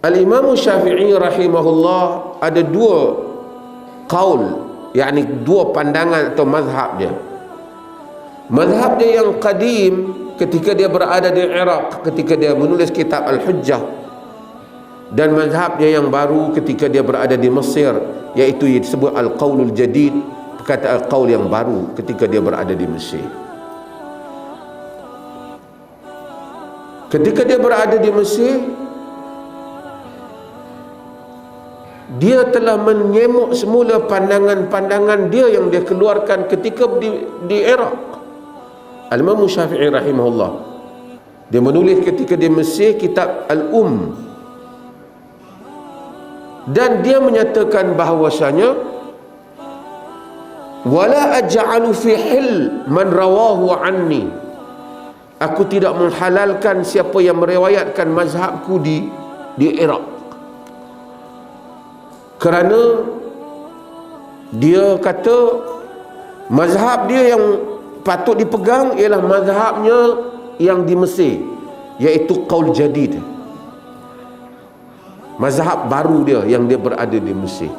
Al-Imam Syafi'i rahimahullah ada dua qaul, yakni dua pandangan atau mazhab dia. Mazhab dia yang qadim ketika dia berada di Iraq, ketika dia menulis kitab Al-Hujjah, dan mazhab dia yang baru ketika dia berada di Mesir, iaitu disebut Al-Qaulul Jadid, perkataan qaul yang baru ketika dia berada di Mesir. Ketika dia berada di Mesir, dia telah menyemuk semula pandangan-pandangan dia yang dia keluarkan ketika di Iraq. Al-Imam Syafi'i rahimahullah, dia menulis ketika di Mesir kitab dan dia menyatakan bahawasanya wala aj'alu fi hil man rawahu anni, aku tidak menghalalkan siapa yang meriwayatkan mazhabku di Iraq, kerana dia kata mazhab dia yang patut dipegang ialah mazhabnya yang di Mesir, iaitu qaul jadid, mazhab baru dia yang dia berada di Mesir.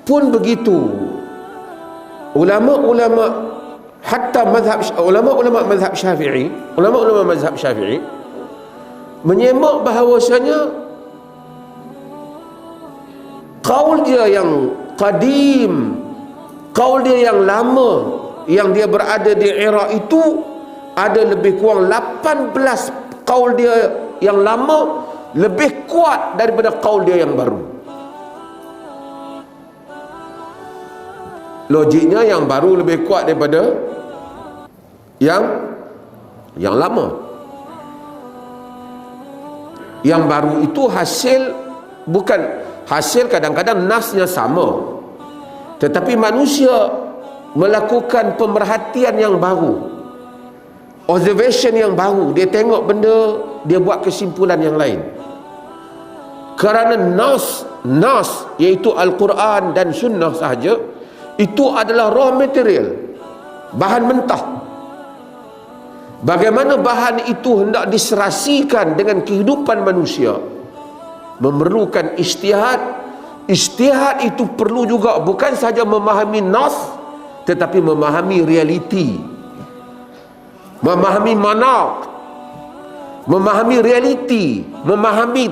Pun begitu, ulama-ulama hatta ulama-ulama mazhab Syafi'i menyemak bahawasanya qaul dia yang qadim, qaul dia yang lama yang dia berada di Iraq itu ada lebih kurang 18 qaul dia yang lama lebih kuat daripada qaul dia yang baru. Logiknya yang baru lebih kuat daripada yang lama. Yang baru itu bukan hasil kadang-kadang nasnya sama, tetapi manusia melakukan pemerhatian yang baru, observation yang baru, dia tengok benda, dia buat kesimpulan yang lain. Kerana nas iaitu Al-Quran dan Sunnah sahaja, itu adalah raw material, bahan mentah. Bagaimana bahan itu hendak diserasikan dengan kehidupan manusia memerlukan ijtihad. Ijtihad itu perlu juga bukan saja memahami nas, tetapi memahami realiti, memahami manak, memahami realiti, memahami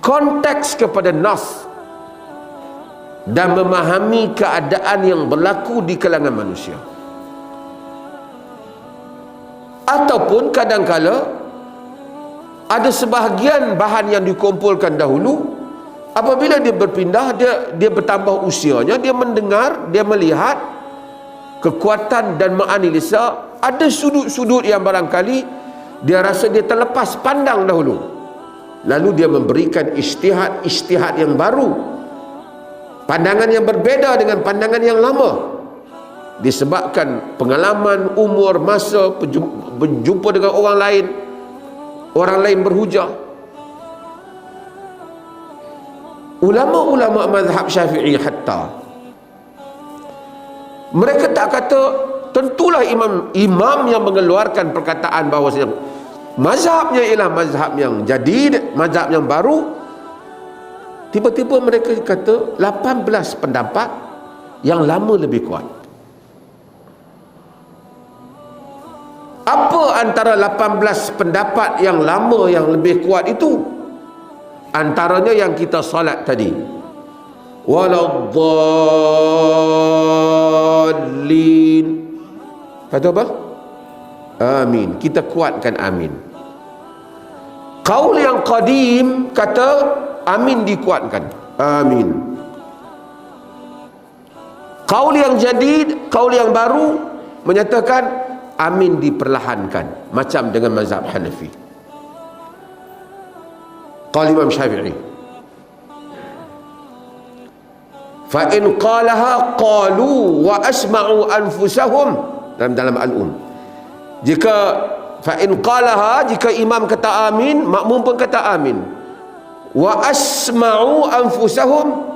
konteks kepada nas, dan memahami keadaan yang berlaku di kalangan manusia. Ataupun kadangkala ada sebahagian bahan yang dikumpulkan dahulu, apabila dia berpindah, dia bertambah usianya, dia mendengar, dia melihat kekuatan dan menganalisa, ada sudut-sudut yang barangkali dia rasa dia terlepas pandang dahulu, lalu dia memberikan ijtihad yang baru, pandangan yang berbeza dengan pandangan yang lama, disebabkan pengalaman, umur, masa, berjumpa dengan orang lain berhujah. Ulama-ulama mazhab Syafi'i hatta mereka tak kata tentulah imam yang mengeluarkan perkataan bahawasanya mazhabnya ialah mazhab yang jadid, mazhab yang baru. Tiba-tiba mereka kata 18 pendapat yang lama lebih kuat. Apa antara 18 pendapat yang lama yang lebih kuat itu? Antaranya yang kita salat tadi, waladdallin. Kata apa? Amin. Kita kuatkan amin. Qaul yang qadim kata amin dikuatkan, amin. Qaul yang jadid, qaul yang baru menyatakan amin diperlahankan, macam dengan mazhab Hanafi. Qala Imam Syafi'i, fa in qalaha qalu wa asma'u anfusahum, dalam jika fa in qalaha, jika imam kata amin, makmum pun kata amin, wa asma'u anfusahum,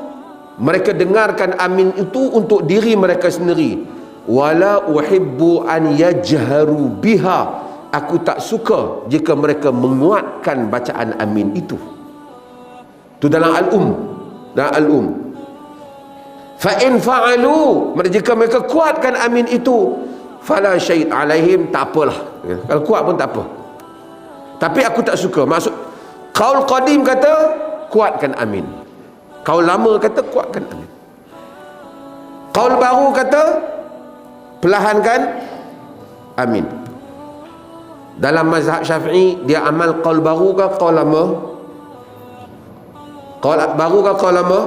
mereka dengarkan amin itu untuk diri mereka sendiri, wala uhibbu an yajharu biha aku tak suka jika mereka menguatkan bacaan amin itu. Itu dalam Al-Um. Fa in fa'alu, jika mereka kuatkan amin itu, fala syait alaihim, tak apalah. Kalau kuat pun tak apa. Tapi aku tak suka. Maksud qaul qadim kata kuatkan amin. Qaul lama kata kuatkan amin. Qaul baru kata perlahankan amin. Dalam mazhab Syafi'i, dia amal qaul baru ke qaul lama? Qaul baru ke qaul lama?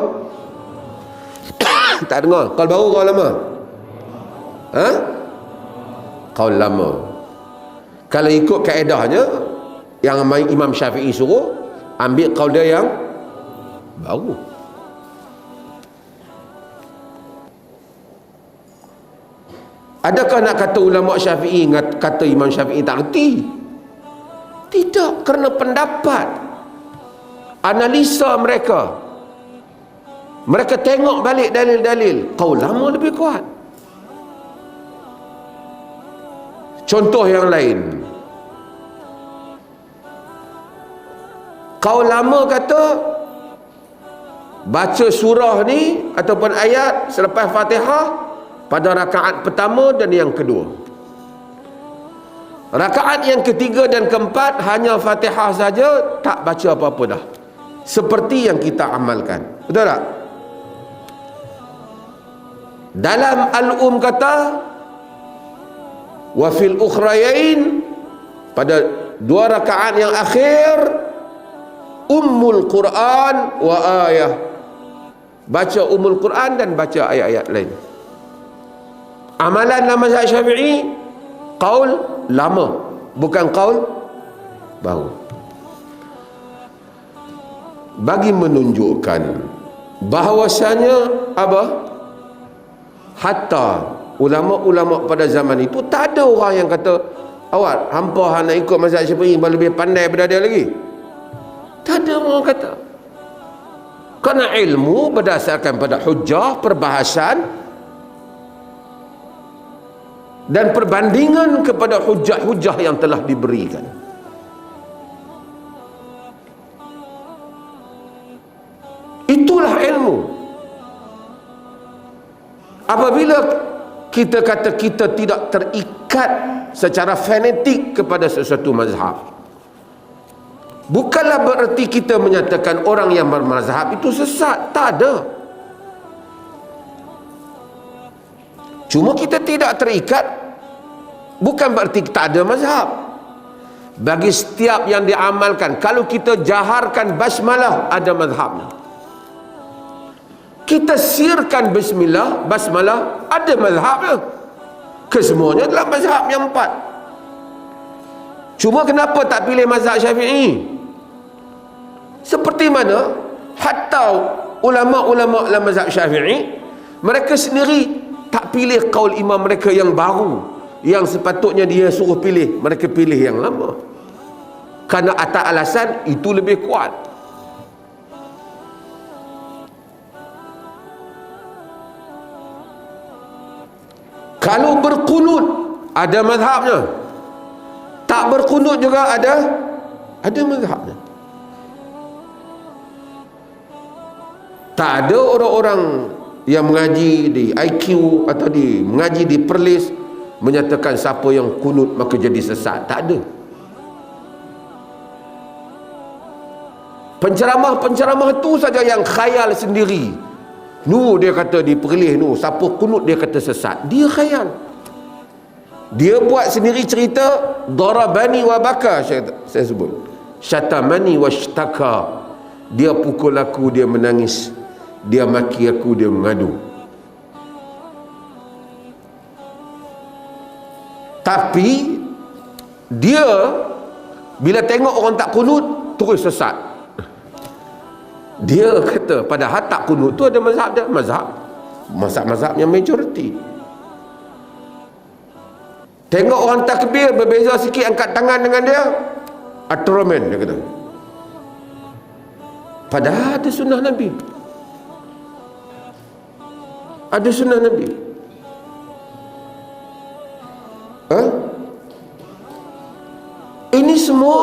Tak dengar. Qaul baru qaul lama? Ha? Qaul lama. Kalau ikut kaedahnya yang Imam Syafi'i suruh, ambil qaul dia yang baru. Adakah nak kata ulama Syafi'i kata Imam Syafi'i tak reti? Tidak, kerana pendapat, analisa mereka tengok balik dalil-dalil, qaul lama lebih kuat. Contoh yang lain, qaul lama kata baca surah ni ataupun ayat selepas Fatihah pada rakaat pertama dan yang kedua. Rakaat yang ketiga dan keempat hanya Fatihah saja, tak baca apa-apa dah. Seperti yang kita amalkan. Betul tak? Dalam Al-Um kata wa fil ukhrayain, pada dua rakaat yang akhir, Ummul Quran wa ayah, baca Ummul Quran dan baca ayat-ayat lain. Amalan dalam mazhab Syafi'i qaul lama, bukan qaul baru. Bagi menunjukkan bahawasanya apa? Hatta ulama-ulama pada zaman itu tak ada orang yang kata, awak hampa nak ikut mazhab Syafi'i lebih pandai daripada dia lagi. Tak ada orang kata. Kerana ilmu berdasarkan pada hujah, perbahasan dan perbandingan kepada hujah-hujah yang telah diberikan. Itulah ilmu. Apabila kita kata kita tidak terikat secara fanatik kepada sesuatu mazhab, bukanlah bererti kita menyatakan orang yang bermazhab itu sesat. Tak ada. Cuma kita tidak terikat, bukan berarti tak ada mazhab. Bagi setiap yang diamalkan, kalau kita jaharkan basmalah, ada mazhabnya. Kita sirkan basmalah, ada mazhabnya. Kesemuanya adalah mazhab yang 4. Cuma kenapa tak pilih mazhab Syafi'i? Seperti mana hatta ulama-ulama dalam mazhab Syafi'i, mereka sendiri tak pilih qaul imam mereka yang baru, yang sepatutnya dia suruh pilih, mereka pilih yang lama. Kerana atas alasan itu lebih kuat. Kalau berqunut, ada mazhabnya. Tak berqunut juga ada mazhabnya. Tak ada orang-orang yang mengaji di IQ atau mengaji di Perlis menyatakan siapa yang kunut maka jadi sesat. Tak ada. Penceramah-penceramah itu saja yang khayal sendiri. Dia kata di Perlis siapa kunut dia kata sesat. Dia khayal. Dia buat sendiri cerita, darabani wa baka, saya sebut. Syatamani wa shtaka. Dia pukul aku, dia menangis. Dia maki aku, dia mengadu. Tapi dia bila tengok orang tak kunut, terus sesat. Dia kata padahal tak kunut tu ada mazhab dia, mazhab yang majoriti. Tengok orang takbir berbeza sikit, angkat tangan dengan dia, atromen dia kata. Padahal ada sunnah Nabi. Ada sunnah Nabi. kelima,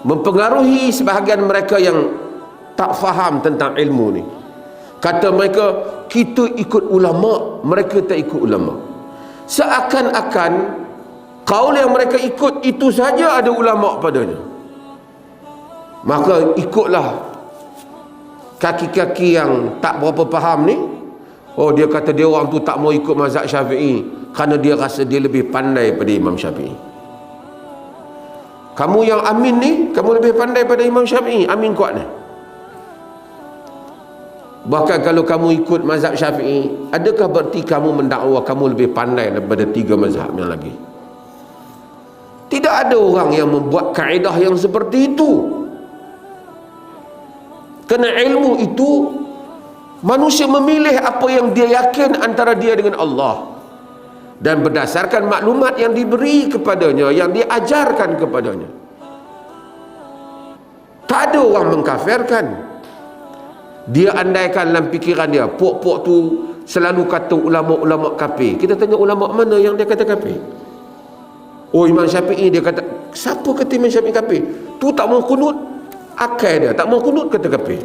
mempengaruhi sebahagian mereka yang tak faham tentang ilmu ni. Kata mereka, kita ikut ulama, mereka tak ikut ulama. Seakan-akan kaul yang mereka ikut itu saja ada ulama padanya. Maka ikutlah kaki-kaki yang tak berapa faham ni. Oh, dia kata dia orang tu tak mau ikut mazhab Syafi'i kerana dia rasa dia lebih pandai pada Imam Syafi'i. Kamu yang amin ni, kamu lebih pandai pada Imam Syafi'i. Amin kuat ni. Bahkan kalau kamu ikut mazhab Syafi'i, adakah berarti kamu mendakwa kamu lebih pandai daripada 3 mazhab yang lagi? Tidak ada orang yang membuat kaedah yang seperti itu. Kerana ilmu itu, manusia memilih apa yang dia yakin antara dia dengan Allah, dan berdasarkan maklumat yang diberi kepadanya, yang diajarkan kepadanya. Tak ada orang mengkafirkan. Dia andaikan dalam fikiran dia, pok-pok tu selalu kata ulama-ulama kafir. Kita tanya ulama mana yang dia kata kafir? Oh, Imam Syafi'i dia kata. Siapa kata Imam Syafi'i kafir? Tu tak mau kunut, akal dia tak mau kunut kata kafir.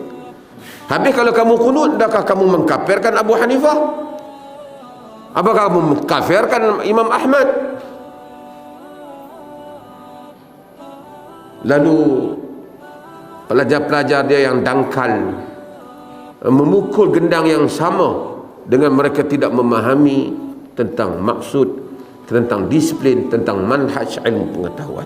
Habis kalau kamu kunut, adakah kamu mengkafirkan Abu Hanifah? Apakah kamu mengkafirkan Imam Ahmad? Lalu pelajar-pelajar dia yang dangkal memukul gendang yang sama dengan mereka tidak memahami tentang maksud, tentang disiplin, tentang manhaj ilmu pengetahuan.